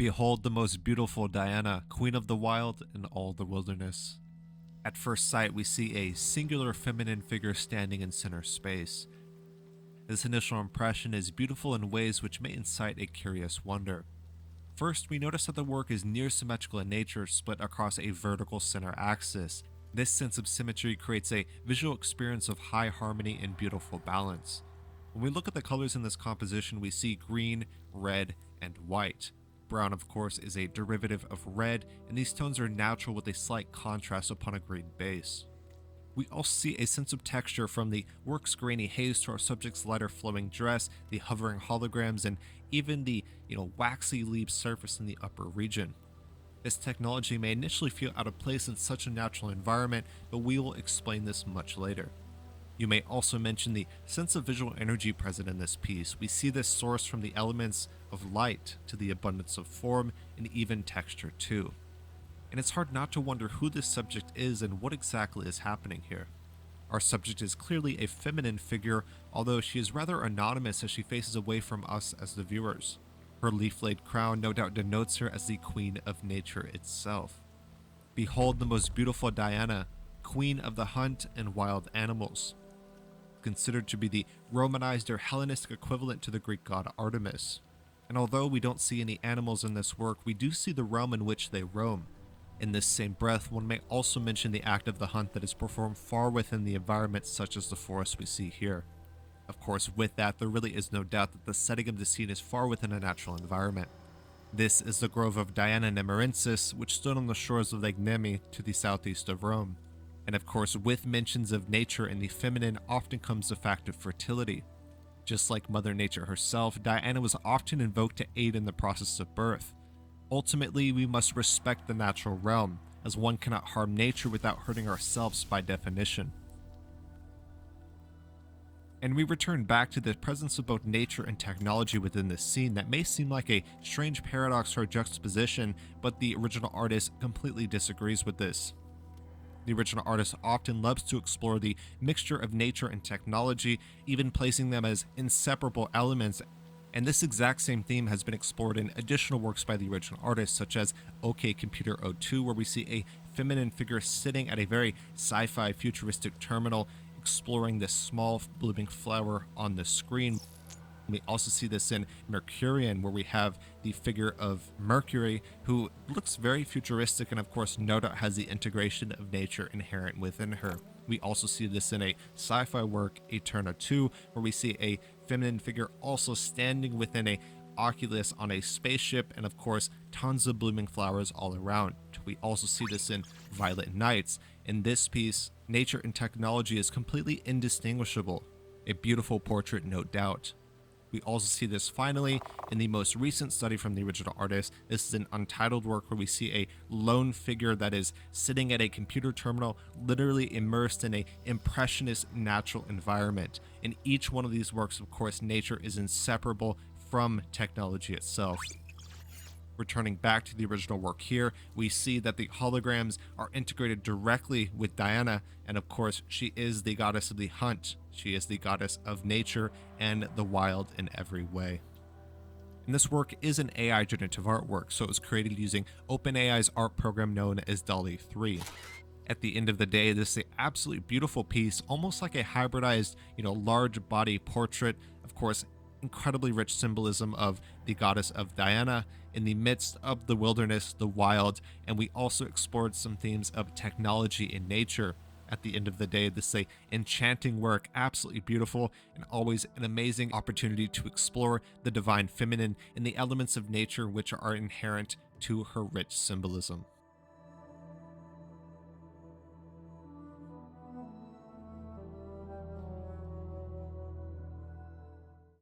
Behold the most beautiful Diana, queen of the wild and all the wilderness. At first sight, we see a singular feminine figure standing in center space. This initial impression is beautiful in ways which may incite a curious wonder. First, we notice that the work is near-symmetrical in nature, split across a vertical center axis. This sense of symmetry creates a visual experience of high harmony and beautiful balance. When we look at the colors in this composition, we see green, red, and white. Brown, of course, is a derivative of red, and these tones are natural with a slight contrast upon a green base. We also see a sense of texture from the work's grainy haze to our subject's lighter flowing dress, the hovering holograms, and even the waxy leaf surface in the upper region. This technology may initially feel out of place in such a natural environment, but we will explain this much later. You may also mention the sense of visual energy present in this piece. We see this sourced from the elements of light to the abundance of form and even texture too. And it's hard not to wonder who this subject is and what exactly is happening here. Our subject is clearly a feminine figure, although she is rather anonymous as she faces away from us as the viewers. Her leaf-laid crown no doubt denotes her as the queen of nature itself. Behold the most beautiful Diana, queen of the hunt and wild animals. Considered to be the Romanized or Hellenistic equivalent to the Greek god Artemis. And although we don't see any animals in this work, we do see the realm in which they roam. In this same breath, one may also mention the act of the hunt that is performed far within the environment, such as the forest we see here. Of course, with that, there really is no doubt that the setting of the scene is far within a natural environment. This is the grove of Diana Nemorensis, which stood on the shores of Lake Nemi to the southeast of Rome. And of course, with mentions of nature and the feminine often comes the fact of fertility. Just like Mother Nature herself, Diana was often invoked to aid in the process of birth. Ultimately, we must respect the natural realm, as one cannot harm nature without hurting ourselves by definition. And we return back to the presence of both nature and technology within this scene that may seem like a strange paradox or juxtaposition, but the original artist completely disagrees with this. The original artist often loves to explore the mixture of nature and technology, even placing them as inseparable elements, and this exact same theme has been explored in additional works by the original artist, such as OK Computer 02, where we see a feminine figure sitting at a very sci-fi futuristic terminal, exploring this small blooming flower on the screen. We also see this in Mercurian, where we have the figure of Mercury, who looks very futuristic and of course no doubt has the integration of nature inherent within her. We also see this in a sci-fi work, Eterna 2, where we see a feminine figure also standing within a oculus on a spaceship, and of course tons of blooming flowers all around. We also see this in Violet Nights. In this piece, nature and technology is completely indistinguishable. A beautiful portrait, no doubt. We also see this finally in the most recent study from the original artist. This is an untitled work where we see a lone figure that is sitting at a computer terminal, literally immersed in an impressionist natural environment. In each one of these works, of course, nature is inseparable from technology itself. Returning back to the original work here, we see that the holograms are integrated directly with Diana, and of course, she is the goddess of the hunt. She is the goddess of nature and the wild in every way. And this work is an AI generative artwork, so it was created using OpenAI's art program known as DALL-E 3. At the end of the day, this is an absolutely beautiful piece, almost like a hybridized, large body portrait. Of course, incredibly rich symbolism of the goddess of Diana in the midst of the wilderness, the wild, and we also explored some themes of technology and nature. At the end of the day, this is an enchanting work, absolutely beautiful, and always an amazing opportunity to explore the divine feminine and the elements of nature which are inherent to her rich symbolism.